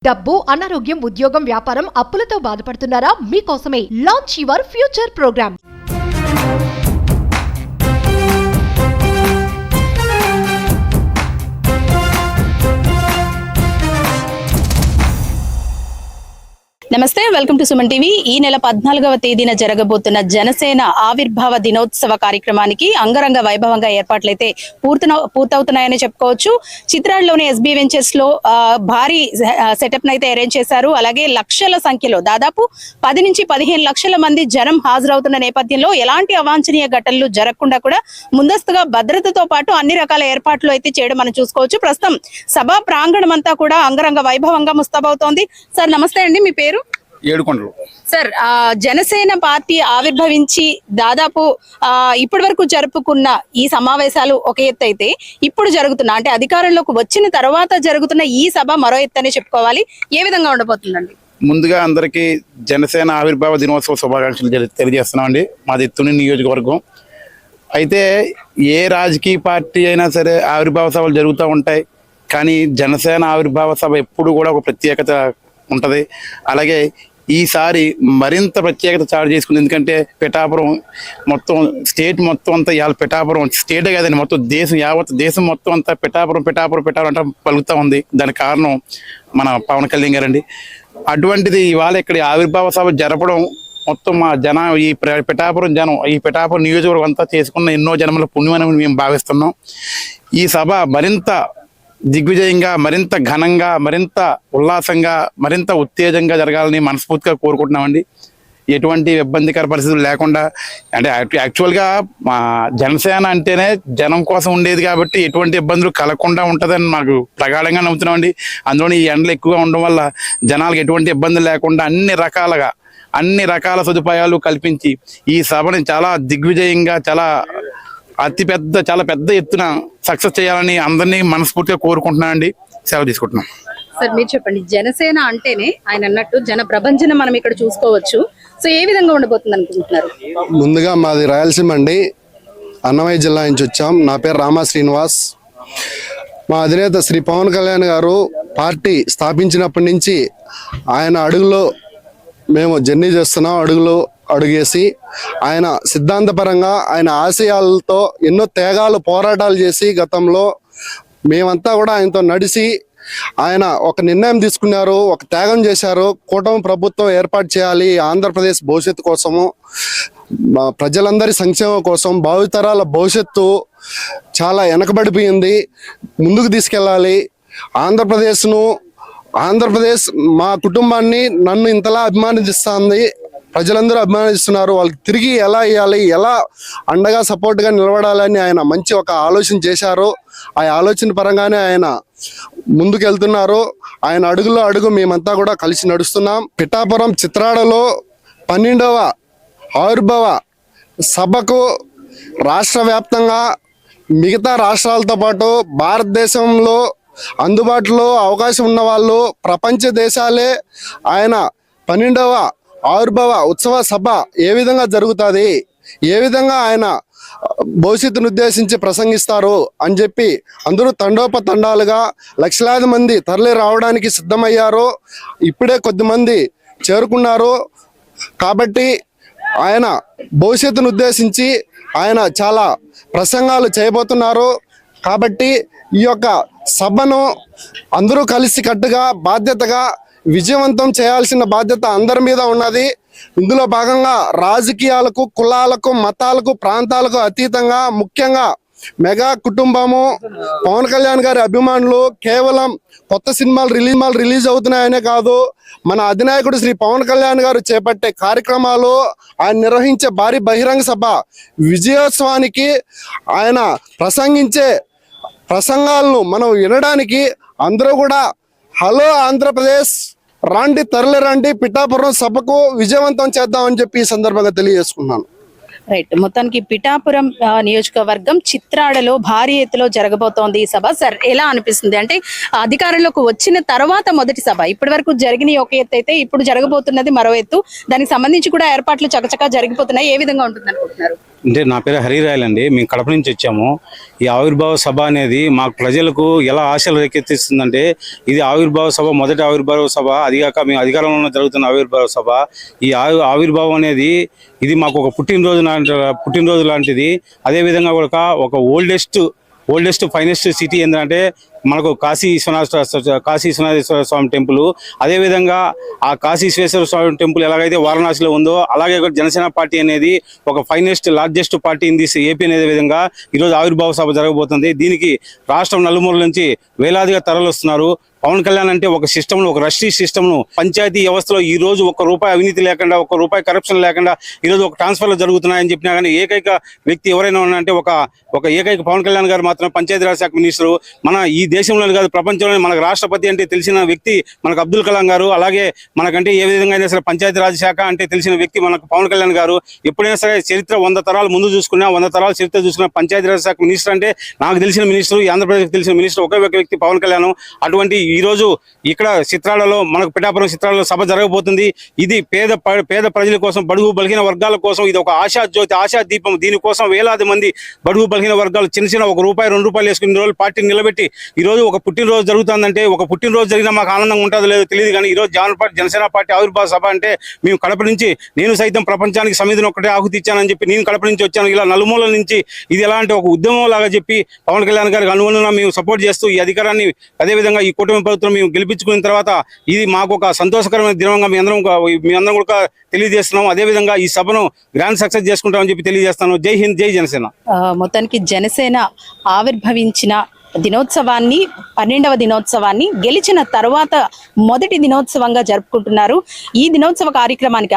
డబ్బు, అనారోగ్యం, ఉద్యోగం, వ్యాపారం, అప్పులతో బాధపడుతున్నారా? మీకోసమే లాంచ్ యువర్ ఫ్యూచర్ ప్రోగ్రామ్. నమస్తే, వెల్కమ్ టు సుమన్ టీవీ. ఈ నెల 14వ తేదీన జరగబోతున్న జనసేన ఆవిర్భావ దినోత్సవ కార్యక్రమానికి అంగరంగ వైభవంగా ఏర్పాట్లయితే పూర్తవుతున్నాయని చెప్పుకోవచ్చు. చిత్రాడలోని ఎస్బీ వెంచర్స్ లో భారీ సెటప్ నైతే అరేంజ్ చేశారు. అలాగే లక్షల సంఖ్యలో దాదాపు 10 నుంచి 15 లక్షల మంది జనం హాజరవుతున్న నేపథ్యంలో ఎలాంటి అవాంఛనీయ ఘటనలు జరగకుండా కూడా ముందస్తుగా భద్రతతో పాటు అన్ని రకాల ఏర్పాట్లు అయితే చేయడం మనం చూసుకోవచ్చు. ప్రస్తుతం సభా ప్రాంగణం అంతా కూడా అంగరంగ వైభవంగా ముస్తాబవుతోంది. సార్ నమస్తే అండి, మీ పేరు? ఏడుకొండలు. సార్, జనసేన పార్టీ ఆవిర్భవించి దాదాపు ఇప్పటి వరకు జరుపుకున్న ఈ సమావేశాలు ఒక ఎత్తు అయితే, ఇప్పుడు జరుగుతున్న అంటే అధికారంలోకి వచ్చిన తర్వాత జరుగుతున్న ఈ సభ మరో ఎత్తు అని చెప్పుకోవాలి. ఏ విధంగా ఉండబోతుందండి? ముందుగా అందరికీ జనసేన ఆవిర్భావ దినోత్సవ శుభాకాంక్షలు తెలియజేస్తున్నామండి. మాది తుని నియోజకవర్గం. అయితే ఏ రాజకీయ పార్టీ అయినా సరే ఆవిర్భావ సభలు జరుగుతూ ఉంటాయి, కానీ జనసేన ఆవిర్భావ సభ ఎప్పుడు కూడా ఒక ప్రత్యేకత ఉంటుంది. అలాగే ఈసారి మరింత ప్రత్యేకత చాటు చేసుకుంది. ఎందుకంటే పిఠాపురం మొత్తం స్టేట్ మొత్తం అంతా ఇవాళ పిఠాపురం స్టేటే కదండి, మొత్తం దేశం యావత్ దేశం మొత్తం అంతా పిఠాపురం పిఠాపురం పిఠాపురం అంటే పలుకుతూ ఉంది. దానికి కారణం మన పవన్ కళ్యాణ్ గారండి. అటువంటిది ఇవాళ ఇక్కడ ఆవిర్భావ సభ జరపడం మొత్తం మా ఈ పిఠాపురం జనం, ఈ పిఠాపురం నియోజకవర్గం అంతా చేసుకున్న ఎన్నో జన్మల పుణ్యమని మేము భావిస్తున్నాం. ఈ సభ మరింత దిగ్విజయంగా, మరింత ఘనంగా, మరింత ఉల్లాసంగా, మరింత ఉత్తేజంగా జరగాలని మనస్ఫూర్తిగా కోరుకుంటున్నామండి. ఎటువంటి ఇబ్బందికర పరిస్థితులు లేకుండా, అంటే యాక్చువల్గా మా జనసేన అంటేనే జనం కోసం ఉండేది కాబట్టి ఎటువంటి ఇబ్బందులు కలగకుండా ఉంటుందని మాకు ప్రగాఢంగా నమ్ముతున్నామండి. అందులోని ఈ ఎండలు ఎక్కువగా ఉండడం వల్ల జనాలకు ఎటువంటి ఇబ్బందులు లేకుండా అన్ని రకాల సదుపాయాలు కల్పించి ఈ సభని చాలా దిగ్విజయంగా, చాలా పెద్ద ఎత్తున సక్సెస్ చేయాలని అందరినీ మనస్ఫూర్తిగా కోరుకుంటున్నానండి. సేవ తీసుకుంటున్నాం. సార్ మీరు చెప్పండి, జనసేన అంటేనే ఆయన అన్నట్టు జన ప్రభంజనం మనం ఇక్కడ చూసుకోవచ్చు. సో ఏ విధంగా ఉండబోతుంది అనుకుంటున్నారు? ముందుగా మాది రాయలసీమ అండి, అన్నమయ్య జిల్లా నుంచి వచ్చాం. నా పేరు రామా శ్రీనివాస్. మా అధినేత శ్రీ పవన్ కళ్యాణ్ గారు పార్టీ స్థాపించినప్పటి నుంచి ఆయన అడుగులో మేము జర్నీ చేస్తున్నాం. అడుగేసి ఆయన సిద్ధాంతపరంగా ఆయన ఆశయాలతో ఎన్నో త్యాగాలు, పోరాటాలు చేసి గతంలో మేమంతా కూడా ఆయనతో నడిచి ఆయన ఒక నిర్ణయం తీసుకున్నారు, ఒక త్యాగం చేశారు. కూటమి ప్రభుత్వం ఏర్పాటు చేయాలి ఆంధ్రప్రదేశ్ భవిష్యత్తు కోసము, ప్రజలందరి సంక్షేమం కోసం. భావితరాల భవిష్యత్తు చాలా వెనకబడిపోయింది, ముందుకు తీసుకెళ్ళాలి. ఆంధ్రప్రదేశ్ మా కుటుంబాన్ని, నన్ను ఇంతలా అభిమానిస్తుంది, ప్రజలందరూ అభిమానిస్తున్నారు. వాళ్ళకి తిరిగి ఎలా ఇవ్వాలి, ఎలా అండగా సపోర్ట్గా నిలబడాలని ఆయన మంచి ఒక ఆలోచన చేశారు. ఆ ఆలోచన పరంగానే ఆయన ముందుకెళ్తున్నారు. ఆయన అడుగులో అడుగు మేమంతా కూడా కలిసి నడుస్తున్నాం. పిఠాపురం చిత్రాడలో 12వ ఆవిర్భావ సభకు రాష్ట్ర వ్యాప్తంగా మిగతా రాష్ట్రాలతో పాటు భారతదేశంలో అందుబాటులో అవకాశం ఉన్న వాళ్ళు, ప్రపంచ దేశాలే ఆయన 12వ ఆవిర్భావ ఉత్సవ సభ ఏ విధంగా జరుగుతుంది, ఏ విధంగా ఆయన భవిష్యత్తును ఉద్దేశించి ప్రసంగిస్తారు అని చెప్పి అందరూ తండోపతండాలుగా లక్షలాది మంది తరలి రావడానికి సిద్ధమయ్యారు. ఇప్పుడే కొద్దిమంది చేరుకున్నారు. కాబట్టి ఆయన భవిష్యత్తును ఉద్దేశించి ఆయన చాలా ప్రసంగాలు చేయబోతున్నారు. కాబట్టి ఈ యొక్క సభను అందరూ కలిసి కట్టుగా బాధ్యతగా విజయవంతం చేయాల్సిన బాధ్యత అందరి మీద ఉన్నది. ఇందులో భాగంగా రాజకీయాలకు, కులాలకు, మతాలకు, ప్రాంతాలకు అతీతంగా ముఖ్యంగా మెగా కుటుంబము, పవన్ కళ్యాణ్ గారి అభిమానులు కేవలం కొత్త సినిమాలు రిలీజ్ అవుతున్నాయనే కాదు, మన అధినాయకుడు శ్రీ పవన్ కళ్యాణ్ గారు చేపట్టే కార్యక్రమాలు, ఆయన నిర్వహించే భారీ బహిరంగ సభ విజయోత్సవానికి, ఆయన ప్రసంగించే ప్రసంగాలను మనం వినడానికి అందరూ కూడా హలో ఆంధ్రప్రదేశ్ తరలి రండి పిఠాపురం సభకు విజయవంతం చేద్దామని చెప్పి ఈ సందర్భంగా తెలియజేసుకున్నాను. రైట్, మొత్తానికి పిఠాపురం నియోజకవర్గం చిత్రాడలో భారీ ఎత్తులో జరగబోతోంది ఈ సభ. సార్, ఎలా అనిపిస్తుంది? అంటే అధికారంలోకి వచ్చిన తర్వాత మొదటి సభ, ఇప్పటి వరకు జరిగిన ఒక ఎత్తు అయితే ఇప్పుడు జరగబోతున్నది మరో ఎత్తు. దానికి సంబంధించి కూడా ఏర్పాట్లు చకచకా జరిగిపోతున్నాయి. ఏ విధంగా ఉంటుంది అనుకుంటున్నారు? అంటే నా పేరు హరిరాయల్ అండి. మేము కడప నుంచి వచ్చాము. ఈ ఆవిర్భావ సభ అనేది మాకు ప్రజలకు ఎలా ఆశలు రేకెత్తిస్తుందంటే, ఇది ఆవిర్భావ సభ, మొదటి ఆవిర్భావ సభ, అదిగాక మేము అధికారంలో జరుగుతున్న ఆవిర్భావ సభ. ఈ ఆవిర్భావం అనేది ఇది మాకు ఒక పుట్టినరోజు లాంటిది. అదేవిధంగా ఒక ఓల్డెస్ట్ ఫైనెస్ట్ సిటీ ఏంటంటే మనకు కాశీ విశ్వనాథేశ్వర స్వామి టెంపుల్. అదేవిధంగా ఆ కాశీ విశ్వేశ్వర స్వామి టెంపుల్ ఎలాగైతే వారణాసిలో ఉందో, అలాగే జనసేన పార్టీ అనేది ఒక largest party in this AP అనే విధంగా ఈరోజు ఆవిర్భావ సభ జరగబోతుంది. దీనికి రాష్ట్రం నలుమూలల నుంచి వేలాదిగా తరలిస్తున్నారు. పవన్ కళ్యాణ్ అంటే ఒక సిస్టమ్ను, ఒక రష్టీ సిస్టమ్ను, పంచాయతీ వ్యవస్థలో ఈ రోజు ₹1 అవినీతి లేకుండా, ₹1 కరప్షన్ లేకుండా ఈరోజు ఒక ట్రాన్స్ఫర్లు జరుగుతున్నాయని చెప్పినా కానీ ఏకైక వ్యక్తి ఎవరైనా ఉన్నారంటే ఒక ఏకైక పవన్ కళ్యాణ్ గారు మాత్రం పంచాయతీరాజ్ శాఖ మినిస్టరు. మన ఈ దేశంలోనే కాదు, ప్రపంచంలోనే మనకు రాష్ట్రపతి అంటే తెలిసిన వ్యక్తి మనకు అబ్దుల్ కలాం గారు. అలాగే మనకంటే ఏ విధంగా అయినా సరే పంచాయతీరాజ్ శాఖ అంటే తెలిసిన వ్యక్తి మనకు పవన్ కళ్యాణ్ గారు. ఎప్పుడైనా సరే చరిత్ర 100 తరాలు ముందు చూసుకున్నా, 100 తరాల చరిత్ర చూసుకున్న పంచాయతీరాజ్ శాఖ మినిస్టర్ అంటే నాకు తెలిసిన మినిస్టర్, ఆంధ్రప్రదేశ్కి తెలిసిన మినిస్టర్ ఒకే ఒక వ్యక్తి పవన్ కళ్యాణ్. అటువంటి ఈ రోజు ఇక్కడ చిత్రాలలో, మనకు పిఠాపురం చిత్రాలలో సభ జరగబోతుంది. ఇది పేద ప్రజల కోసం, బడుగు బలహీన వర్గాల కోసం ఇది ఒక ఆశా జ్యోతి, ఆశా దీపం. దీనికోసం వేలాది మంది బడుగు బలహీన వర్గాలు చిన్న ఒక ₹1, ₹2 వేసుకుని రోజులు పార్టీని నిలబెట్టి ఈ రోజు ఒక పుట్టినరోజు జరుగుతుందంటే, ఒక పుట్టినరోజు జరిగినా మాకు ఆనందంగా ఉంటుందో లేదో తెలియదు. కానీ ఈ రోజు జనసేన పార్టీ ఆవిర్భావ సభ అంటే మేము కడప నుంచి, నేను సైతం ప్రపంచానికి సమిధిని ఒక్కటే ఆహుతి ఇచ్చానని చెప్పి నేను కడప నుంచి వచ్చాను. ఇలా నలుమూలల నుంచి ఇది ఎలా అంటే ఒక ఉద్యమం లాగా చెప్పి పవన్ కళ్యాణ్ గారికి అనుగుణంగా మేము సపోర్ట్ చేస్తూ ఈ అధికారాన్ని, అదేవిధంగా ఈ కూటమి ప్రభుత్వం మేము గెలిపించుకున్న తర్వాత ఇది మాకు ఒక సంతోషకరమైన దినంగా మీ అందరం కూడా తెలియజేస్తున్నాం. అదేవిధంగా ఈ సభను గ్రాండ్ సక్సెస్ చేసుకుంటామని చెప్పి తెలియజేస్తాను. జై హింద్, జై జనసేన. మొత్తానికి జనసేన ఆవిర్భవించిన దినోత్సవాన్ని, 12వ దినోత్సవాన్ని గెలిచిన తర్వాత మొదటి దినోత్సవంగా జరుపుకుంటున్నారు. ఈ దినోత్సవ కార్యక్రమానికి,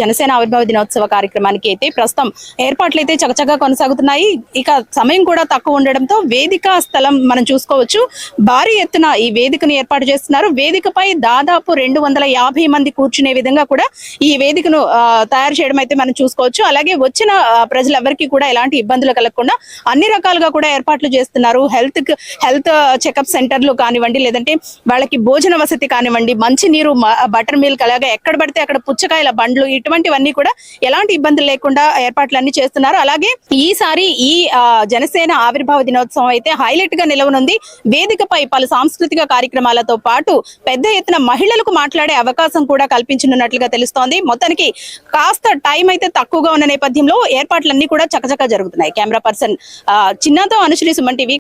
జనసేన ఆవిర్భావ దినోత్సవ కార్యక్రమానికి అయితే ప్రస్తుతం ఏర్పాట్లు అయితే చకచకా కొనసాగుతున్నాయి. ఇక సమయం కూడా తక్కువ ఉండడంతో వేదిక స్థలం మనం చూసుకోవచ్చు. భారీ ఎత్తున ఈ వేదికను ఏర్పాటు చేస్తున్నారు. వేదికపై దాదాపు 250 మంది కూర్చునే విధంగా కూడా ఈ వేదికను తయారు చేయడం అయితే మనం చూసుకోవచ్చు. అలాగే వచ్చిన ప్రజలెవరికి కూడా ఎలాంటి ఇబ్బందులు కలగకుండా అన్ని రకాలుగా కూడా ఏర్పాట్లు చేస్తున్నారు. హెల్త్ చెకప్ సెంటర్లు కానివ్వండి, లేదంటే వాళ్ళకి భోజన వసతి కానివ్వండి, మంచినీరు, బటర్ మిల్క్, అలాగే ఎక్కడ పడితే అక్కడ పుచ్చకాయల బండ్లు, ఇటువంటివన్నీ కూడా ఎలాంటి ఇబ్బందులు లేకుండా ఏర్పాట్లన్నీ చేస్తున్నారు. అలాగే ఈసారి ఈ జనసేన ఆవిర్భావ దినోత్సవం అయితే హైలైట్ గా నిలవనుంది. వేదికపై పలు సాంస్కృతిక కార్యక్రమాలతో పాటు పెద్ద ఎత్తున మహిళలకు మాట్లాడే అవకాశం కూడా కల్పించనున్నట్లుగా తెలుస్తోంది. మొత్తానికి కాస్త టైం అయితే తక్కువగా ఉన్న నేపథ్యంలో ఏర్పాట్లన్నీ కూడా చకచకా జరుగుతున్నాయి. కెమెరా పర్సన్ చిన్నతో అనుశ్రీ, సుమన్ టీవీ.